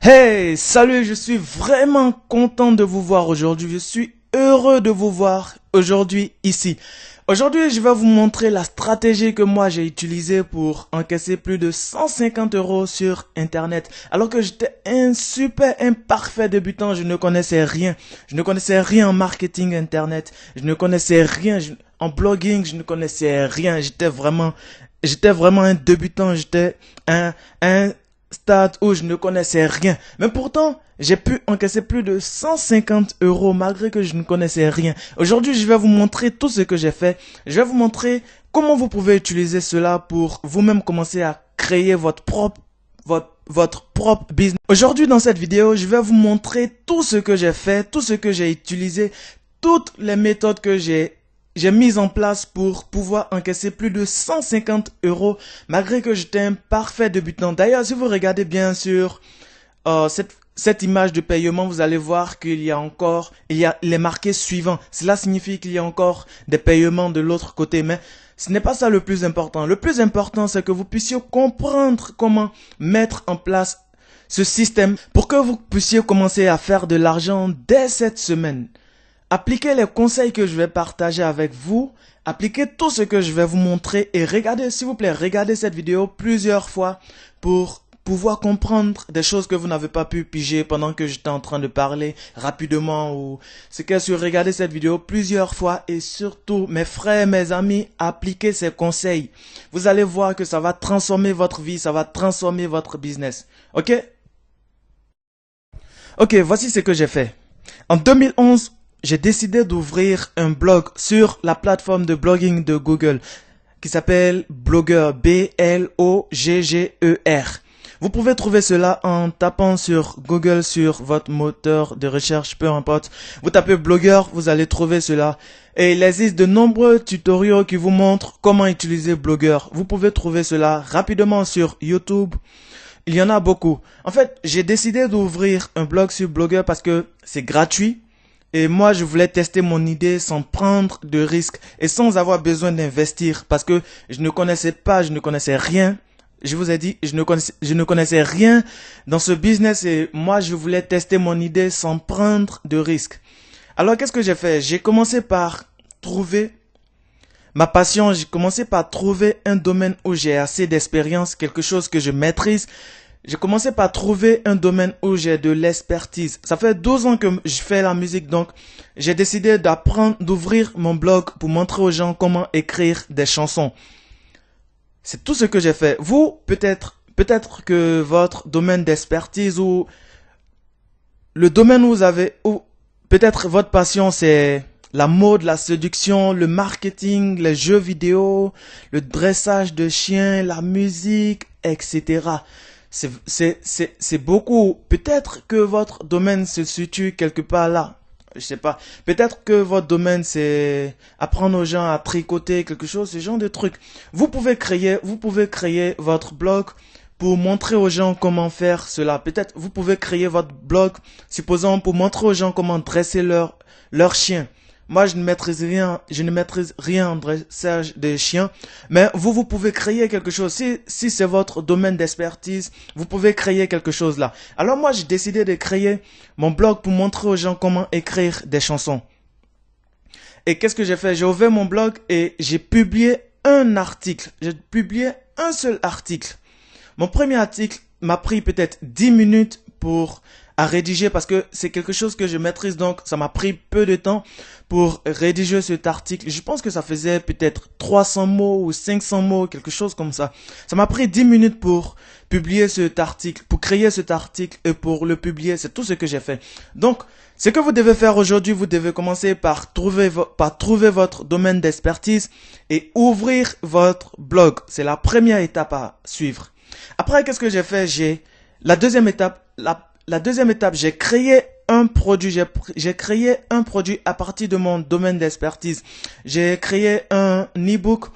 Hey, salut, je suis vraiment content de vous voir aujourd'hui. Je suis heureux de vous voir aujourd'hui ici. Aujourd'hui, je vais vous montrer la stratégie que moi j'ai utilisée pour encaisser plus de 150 euros sur Internet. Alors que j'étais un super imparfait débutant, je ne connaissais rien. Je ne connaissais rien en marketing Internet. Je ne connaissais rien en blogging. Je ne connaissais rien. J'étais vraiment un débutant. J'étais un stade où je ne connaissais rien. Mais pourtant, j'ai pu encaisser plus de 150 euros malgré que je ne connaissais rien. Aujourd'hui, je vais vous montrer tout ce que j'ai fait. Je vais vous montrer comment vous pouvez utiliser cela pour vous-même commencer à créer votre propre business. Aujourd'hui, dans cette vidéo, je vais vous montrer tout ce que j'ai fait, tout ce que j'ai utilisé, toutes les méthodes que j'ai mis en place pour pouvoir encaisser plus de 150 euros malgré que j'étais un parfait débutant. D'ailleurs, si vous regardez bien sur cette image de paiement, vous allez voir qu'il y a les marqués suivants. Cela signifie qu'il y a encore des paiements de l'autre côté, mais ce n'est pas ça le plus important. Le plus important, c'est que vous puissiez comprendre comment mettre en place ce système pour que vous puissiez commencer à faire de l'argent dès cette semaine. Appliquez les conseils que je vais partager avec vous, appliquez tout ce que je vais vous montrer et regardez, s'il vous plaît, regardez cette vidéo plusieurs fois pour pouvoir comprendre des choses que vous n'avez pas pu piger pendant que j'étais en train de parler rapidement ou c'est que sur regarder cette vidéo plusieurs fois et surtout, mes frères, mes amis, appliquez ces conseils. Vous allez voir que ça va transformer votre vie, ça va transformer votre business. Ok? Ok, voici ce que j'ai fait. En 2011, j'ai décidé d'ouvrir un blog sur la plateforme de blogging de Google qui s'appelle Blogger, B-L-O-G-G-E-R. Vous pouvez trouver cela en tapant sur Google, sur votre moteur de recherche, peu importe. Vous tapez Blogger, vous allez trouver cela. Et il existe de nombreux tutoriels qui vous montrent comment utiliser Blogger. Vous pouvez trouver cela rapidement sur YouTube. Il y en a beaucoup. En fait, j'ai décidé d'ouvrir un blog sur Blogger parce que c'est gratuit. Et moi, je voulais tester mon idée sans prendre de risques et sans avoir besoin d'investir parce que je ne connaissais rien. Je vous ai dit, je ne connaissais rien dans ce business et moi, je voulais tester mon idée sans prendre de risques. Alors, qu'est-ce que j'ai fait? J'ai commencé par trouver ma passion, j'ai commencé par trouver un domaine où j'ai assez d'expérience, quelque chose que je maîtrise. J'ai commencé par trouver un domaine où j'ai de l'expertise. Ça fait 12 ans que je fais la musique, donc j'ai décidé d'ouvrir mon blog pour montrer aux gens comment écrire des chansons. C'est tout ce que j'ai fait. Vous, peut-être que votre domaine d'expertise ou le domaine où ou peut-être votre passion c'est la mode, la séduction, le marketing, les jeux vidéo, le dressage de chiens, la musique, etc. C'est beaucoup. Peut-être que votre domaine se situe quelque part là. Je sais pas. Peut-être que votre domaine c'est apprendre aux gens à tricoter quelque chose, ce genre de truc. Vous pouvez créer votre blog pour montrer aux gens comment faire cela. Peut-être vous pouvez créer votre blog, supposons pour montrer aux gens comment dresser leur chien. Moi, je ne maîtrise rien en dressage de chiens, mais vous pouvez créer quelque chose. Si c'est votre domaine d'expertise, vous pouvez créer quelque chose là. Alors moi, j'ai décidé de créer mon blog pour montrer aux gens comment écrire des chansons. Et qu'est-ce que j'ai fait? J'ai ouvert mon blog et j'ai publié un article. J'ai publié un seul article. Mon premier article m'a pris peut-être 10 minutes à rédiger parce que c'est quelque chose que je maîtrise, donc ça m'a pris peu de temps pour rédiger cet article. Je pense que ça faisait peut-être 300 mots ou 500 mots, quelque chose comme ça. Ça m'a pris 10 minutes pour publier cet article, pour créer cet article et pour le publier. C'est tout ce que j'ai fait. Donc, ce que vous devez faire aujourd'hui, vous devez commencer par trouver votre domaine d'expertise et ouvrir votre blog. C'est la première étape à suivre. Après, qu'est-ce que j'ai fait? La deuxième étape, j'ai créé un produit. J'ai créé un produit à partir de mon domaine d'expertise. J'ai créé un e-book.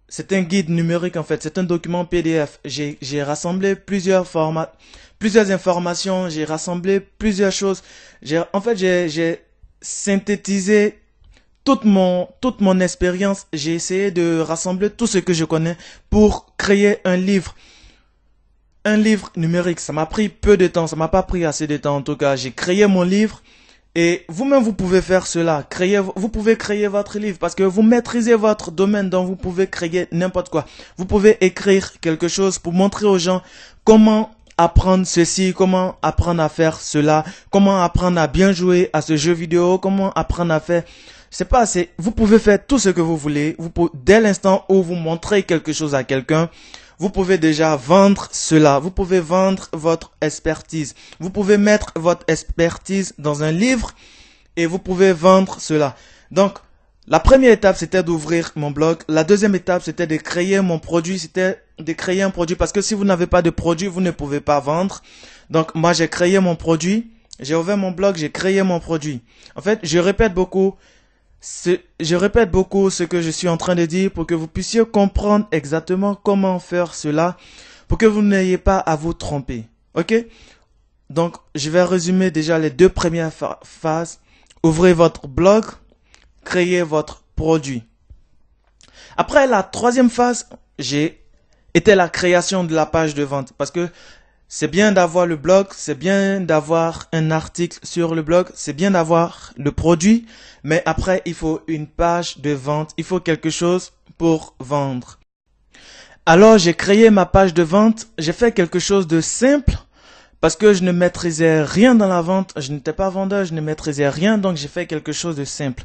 C'est un guide numérique en fait. C'est un document PDF. J'ai rassemblé plusieurs formats, plusieurs informations. J'ai rassemblé plusieurs choses. J'ai synthétisé toute mon expérience. J'ai essayé de rassembler tout ce que je connais pour créer un livre. un livre numérique. Ça m'a pris peu de temps, ça m'a pas pris assez de temps en tout cas. J'ai créé mon livre et vous-même vous pouvez faire cela. Vous pouvez créer votre livre parce que vous maîtrisez votre domaine, donc vous pouvez créer n'importe quoi. Vous pouvez écrire quelque chose pour montrer aux gens comment apprendre ceci, comment apprendre à faire cela, comment apprendre à bien jouer à ce jeu vidéo, comment apprendre à faire, vous pouvez faire tout ce que vous voulez. Dès l'instant où vous montrez quelque chose à quelqu'un, vous pouvez déjà vendre cela. Vous pouvez vendre votre expertise. Vous pouvez mettre votre expertise dans un livre et vous pouvez vendre cela. Donc, la première étape, c'était d'ouvrir mon blog. La deuxième étape, c'était de créer mon produit. C'était de créer un produit parce que si vous n'avez pas de produit, vous ne pouvez pas vendre. Donc, moi, j'ai créé mon produit. J'ai ouvert mon blog, j'ai créé mon produit. En fait, je répète beaucoup ce que je suis en train de dire pour que vous puissiez comprendre exactement comment faire cela, pour que vous n'ayez pas à vous tromper. Ok? Donc, je vais résumer déjà les deux premières phases. Ouvrez votre blog, créez votre produit. Après, la troisième phase, était la création de la page de vente. Parce que c'est bien d'avoir le blog, c'est bien d'avoir un article sur le blog, c'est bien d'avoir le produit, mais après, il faut une page de vente, il faut quelque chose pour vendre. Alors, j'ai créé ma page de vente, j'ai fait quelque chose de simple, parce que je ne maîtrisais rien dans la vente, je n'étais pas vendeur, je ne maîtrisais rien, donc j'ai fait quelque chose de simple.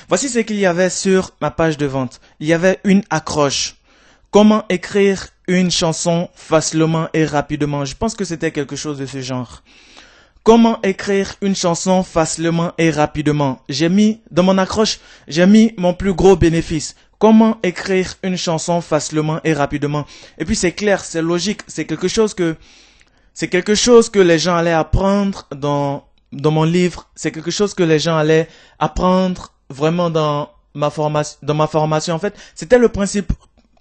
Voici ce qu'il y avait sur ma page de vente. Il y avait une accroche. Comment écrire une chanson facilement et rapidement? Je pense que c'était quelque chose de ce genre. Comment écrire une chanson facilement et rapidement? Dans mon accroche, j'ai mis mon plus gros bénéfice. Comment écrire une chanson facilement et rapidement? Et puis c'est clair, c'est logique, c'est quelque chose que les gens allaient apprendre dans mon livre. C'est quelque chose que les gens allaient apprendre vraiment dans ma formation. En fait, c'était le principe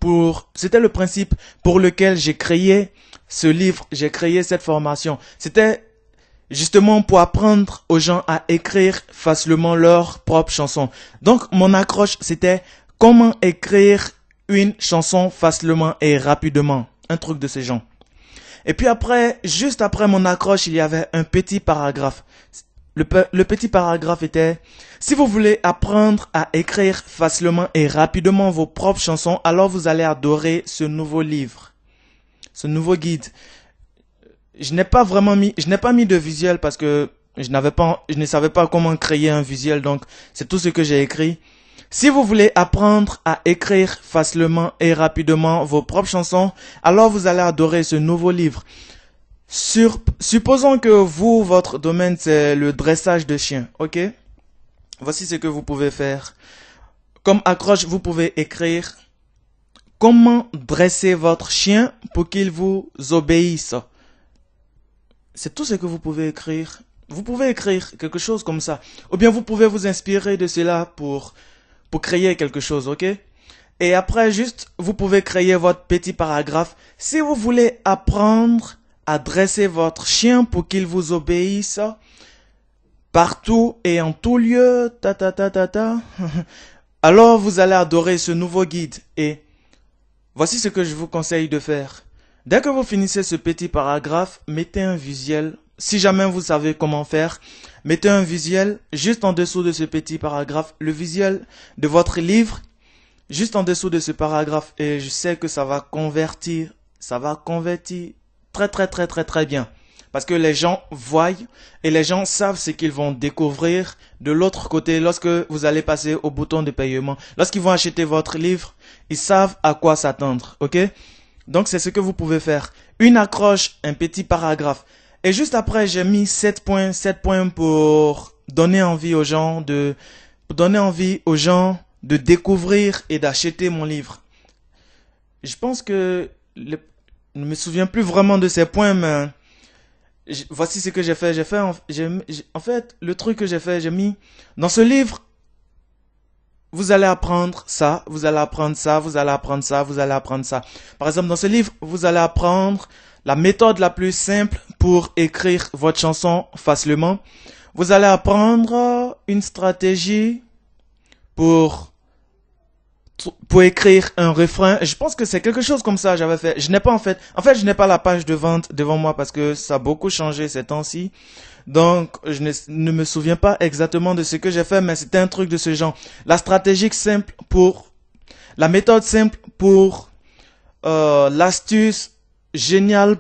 pour lequel j'ai créé ce livre, j'ai créé cette formation. C'était justement pour apprendre aux gens à écrire facilement leurs propres chansons. Donc, mon accroche, c'était comment écrire une chanson facilement et rapidement. Un truc de ce genre. Et puis après, juste après mon accroche, il y avait un petit paragraphe. Le petit paragraphe était: si vous voulez apprendre à écrire facilement et rapidement vos propres chansons, alors vous allez adorer ce nouveau livre, ce nouveau guide. Je n'ai pas mis de visuel parce que je ne savais pas comment créer un visuel, donc c'est tout ce que j'ai écrit. Si vous voulez apprendre à écrire facilement et rapidement vos propres chansons, alors vous allez adorer ce nouveau livre. Supposons que votre domaine, c'est le dressage de chiens, ok? Voici ce que vous pouvez faire. Comme accroche, vous pouvez écrire comment dresser votre chien pour qu'il vous obéisse. C'est tout ce que vous pouvez écrire. Vous pouvez écrire quelque chose comme ça. Ou bien vous pouvez vous inspirer de cela pour créer quelque chose, ok? Et après, juste, vous pouvez créer votre petit paragraphe. Si vous voulez apprendre à dresser votre chien pour qu'il vous obéisse partout et en tout lieu, alors vous allez adorer ce nouveau guide. Et voici ce que je vous conseille de faire. Dès que vous finissez ce petit paragraphe, mettez un visuel. Si jamais vous savez comment faire, mettez un visuel juste en dessous de ce petit paragraphe, le visuel de votre livre, juste en dessous de ce paragraphe. Et je sais que ça va convertir très bien. Parce que les gens voient et les gens savent ce qu'ils vont découvrir de l'autre côté lorsque vous allez passer au bouton de paiement. Lorsqu'ils vont acheter votre livre, ils savent à quoi s'attendre, ok? Donc c'est ce que vous pouvez faire. Une accroche, un petit paragraphe. Et juste après, j'ai mis 7 points pour donner envie aux gens de découvrir et d'acheter mon livre. Je pense que je ne me souviens plus vraiment de ces points, mais voici ce que j'ai fait. En fait, le truc que j'ai fait, j'ai mis dans ce livre, vous allez apprendre ça, vous allez apprendre ça, vous allez apprendre ça, vous allez apprendre ça. Par exemple, dans ce livre, vous allez apprendre la méthode la plus simple pour écrire votre chanson facilement. Vous allez apprendre une stratégie pour pour écrire un refrain. Je pense que c'est quelque chose comme ça j'avais fait. Je n'ai pas je n'ai pas la page de vente devant moi parce que ça a beaucoup changé ces temps-ci. Donc, je ne me souviens pas exactement de ce que j'ai fait, mais c'était un truc de ce genre. La méthode simple pour l'astuce géniale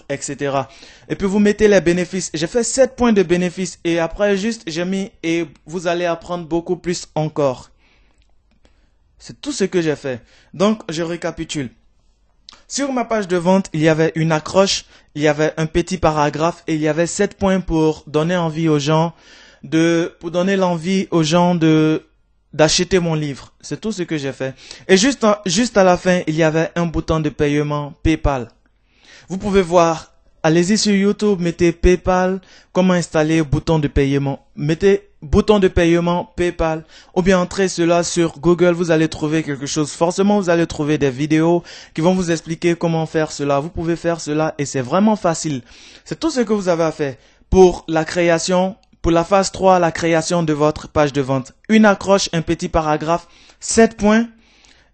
etc. Et puis vous mettez les bénéfices. J'ai fait 7 points de bénéfices et après juste j'ai mis et vous allez apprendre beaucoup plus encore. C'est tout ce que j'ai fait. Donc je récapitule. Sur ma page de vente, il y avait une accroche, il y avait un petit paragraphe et il y avait 7 points pour donner envie aux gens d'acheter mon livre. C'est tout ce que j'ai fait. Et juste à la fin, il y avait un bouton de paiement PayPal. Vous pouvez voir, allez-y sur YouTube, mettez PayPal, comment installer bouton de paiement. Mettez bouton de paiement PayPal ou bien entrez cela sur Google, vous allez trouver quelque chose. Forcément, vous allez trouver des vidéos qui vont vous expliquer comment faire cela. Vous pouvez faire cela et c'est vraiment facile. C'est tout ce que vous avez à faire pour la création. Pour la phase 3, la création de votre page de vente. Une accroche, un petit paragraphe, 7 points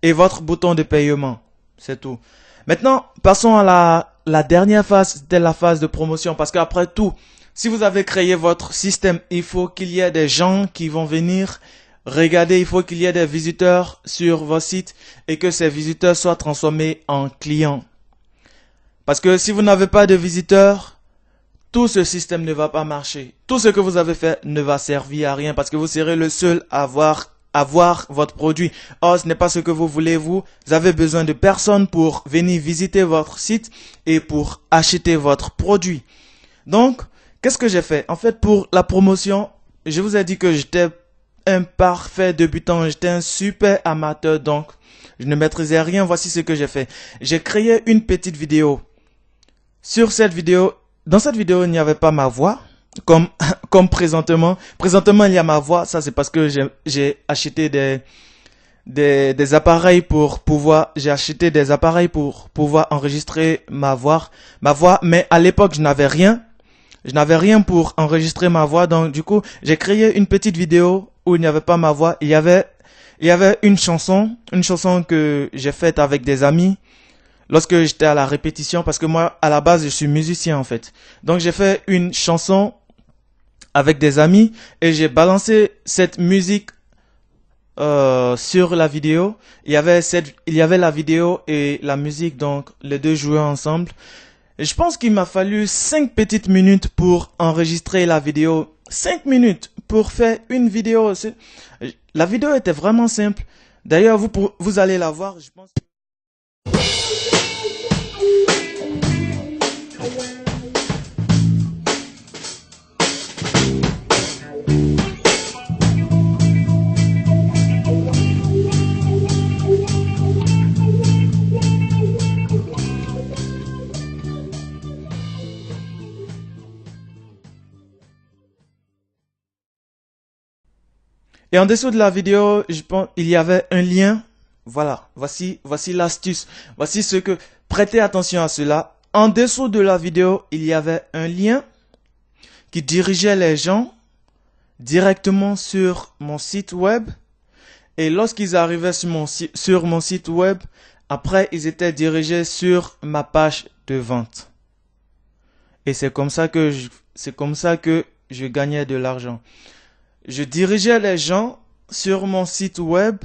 et votre bouton de paiement. C'est tout. Maintenant, passons à la dernière phase, c'était la phase de promotion. Parce qu'après tout, si vous avez créé votre système, il faut qu'il y ait des gens qui vont venir regarder. Il faut qu'il y ait des visiteurs sur vos sites et que ces visiteurs soient transformés en clients. Parce que si vous n'avez pas de visiteurs, tout ce système ne va pas marcher. Tout ce que vous avez fait ne va servir à rien parce que vous serez le seul à avoir votre produit. Or, ce n'est pas ce que vous voulez. Vous avez besoin de personnes pour venir visiter votre site et pour acheter votre produit. Donc, qu'est-ce que j'ai fait? En fait, pour la promotion, je vous ai dit que j'étais un parfait débutant. J'étais un super amateur. Donc, je ne maîtrisais rien. Voici ce que j'ai fait. J'ai créé une petite vidéo. Dans cette vidéo, il n'y avait pas ma voix, comme présentement. Présentement, il y a ma voix. Ça, c'est parce que j'ai acheté des appareils j'ai acheté des appareils pour pouvoir enregistrer ma voix. Mais à l'époque, je n'avais rien. Je n'avais rien pour enregistrer ma voix. Donc, du coup, j'ai créé une petite vidéo où il n'y avait pas ma voix. Il y avait une chanson que j'ai faite avec des amis. Lorsque j'étais à la répétition, parce que moi, à la base, je suis musicien en fait. Donc, j'ai fait une chanson avec des amis et j'ai balancé cette musique sur la vidéo. Il y avait la vidéo et la musique, donc les deux jouaient ensemble. Et je pense qu'il m'a fallu 5 petites minutes pour enregistrer la vidéo. 5 minutes pour faire une vidéo. La vidéo était vraiment simple. D'ailleurs, vous allez la voir, je pense. Et en dessous de la vidéo, je pense, il y avait un lien. Voilà. Voici l'astuce. Prêtez attention à cela. En dessous de la vidéo, il y avait un lien qui dirigeait les gens directement sur mon site web. Et lorsqu'ils arrivaient sur mon site web, après, ils étaient dirigés sur ma page de vente. Et c'est comme ça que je gagnais de l'argent. Je dirigeais les gens sur mon site web.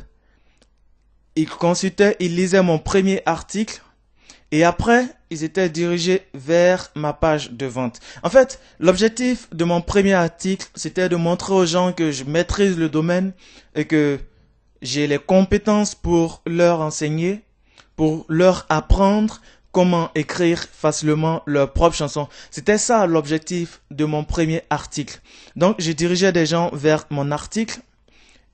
Ils lisaient mon premier article. Et après, ils étaient dirigés vers ma page de vente. En fait, l'objectif de mon premier article, c'était de montrer aux gens que je maîtrise le domaine et que j'ai les compétences pour leur enseigner, pour leur apprendre comment écrire facilement leur propre chanson. C'était ça l'objectif de mon premier article. Donc, je dirigeais des gens vers mon article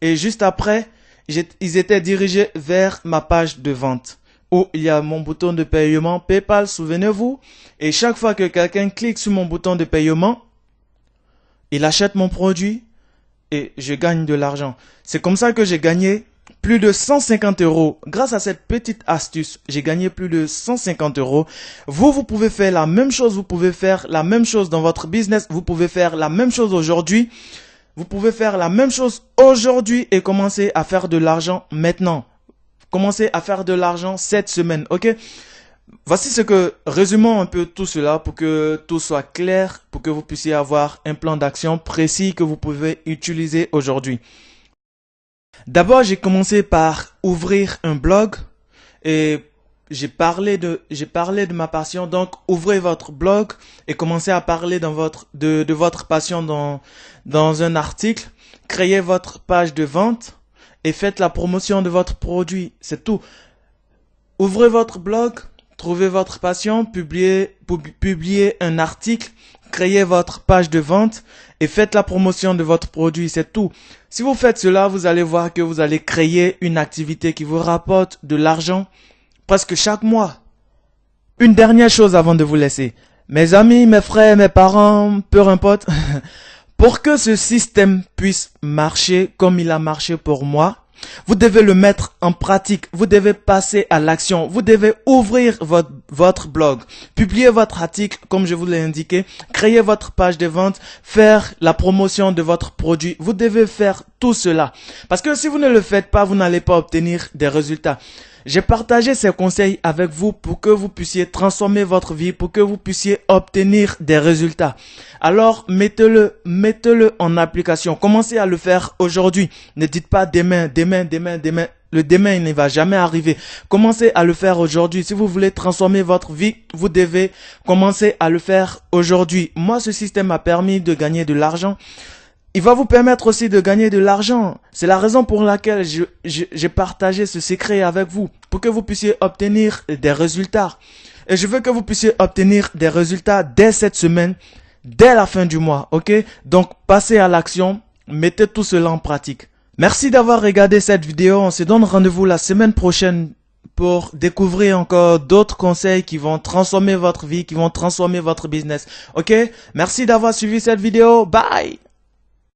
et juste après, ils étaient dirigés vers ma page de vente où il y a mon bouton de paiement PayPal, souvenez-vous. Et chaque fois que quelqu'un clique sur mon bouton de paiement, il achète mon produit et je gagne de l'argent. C'est comme ça que j'ai gagné plus de 150 €. Grâce à cette petite astuce, j'ai gagné plus de 150 €. Vous pouvez faire la même chose. Vous pouvez faire la même chose dans votre business. Vous pouvez faire la même chose aujourd'hui. Vous pouvez faire la même chose aujourd'hui et commencer à faire de l'argent maintenant. Commencez à faire de l'argent cette semaine, ok? Voici résumons un peu tout cela pour que tout soit clair, pour que vous puissiez avoir un plan d'action précis que vous pouvez utiliser aujourd'hui. D'abord, j'ai commencé par ouvrir un blog et j'ai parlé de ma passion. Donc, ouvrez votre blog et commencez à parler de votre passion dans un article. Créez votre page de vente et faites la promotion de votre produit. C'est tout. Ouvrez votre blog, trouvez votre passion, publiez un article, créez votre page de vente et faites la promotion de votre produit. C'est tout. Si vous faites cela, vous allez voir que vous allez créer une activité qui vous rapporte de l'argent presque chaque mois. Une dernière chose avant de vous laisser. Mes amis, mes frères, mes parents, peu importe. Pour que ce système puisse marcher comme il a marché pour moi, vous devez le mettre en pratique. Vous devez passer à l'action. Vous devez ouvrir votre blog, publier votre article comme je vous l'ai indiqué, créer votre page de vente, faire la promotion de votre produit. Vous devez faire tout cela. Parce que si vous ne le faites pas, vous n'allez pas obtenir des résultats. J'ai partagé ces conseils avec vous pour que vous puissiez transformer votre vie, pour que vous puissiez obtenir des résultats. Alors, mettez-le en application. Commencez à le faire aujourd'hui. Ne dites pas demain. Le demain, il ne va jamais arriver. Commencez à le faire aujourd'hui. Si vous voulez transformer votre vie, vous devez commencer à le faire aujourd'hui. Moi, ce système m'a permis de gagner de l'argent. Il va vous permettre aussi de gagner de l'argent. C'est la raison pour laquelle j'ai partagé ce secret avec vous, pour que vous puissiez obtenir des résultats. Et je veux que vous puissiez obtenir des résultats dès cette semaine, dès la fin du mois, ok? Donc, passez à l'action, mettez tout cela en pratique. Merci d'avoir regardé cette vidéo. On se donne rendez-vous la semaine prochaine pour découvrir encore d'autres conseils qui vont transformer votre vie, qui vont transformer votre business, ok? Merci d'avoir suivi cette vidéo. Bye!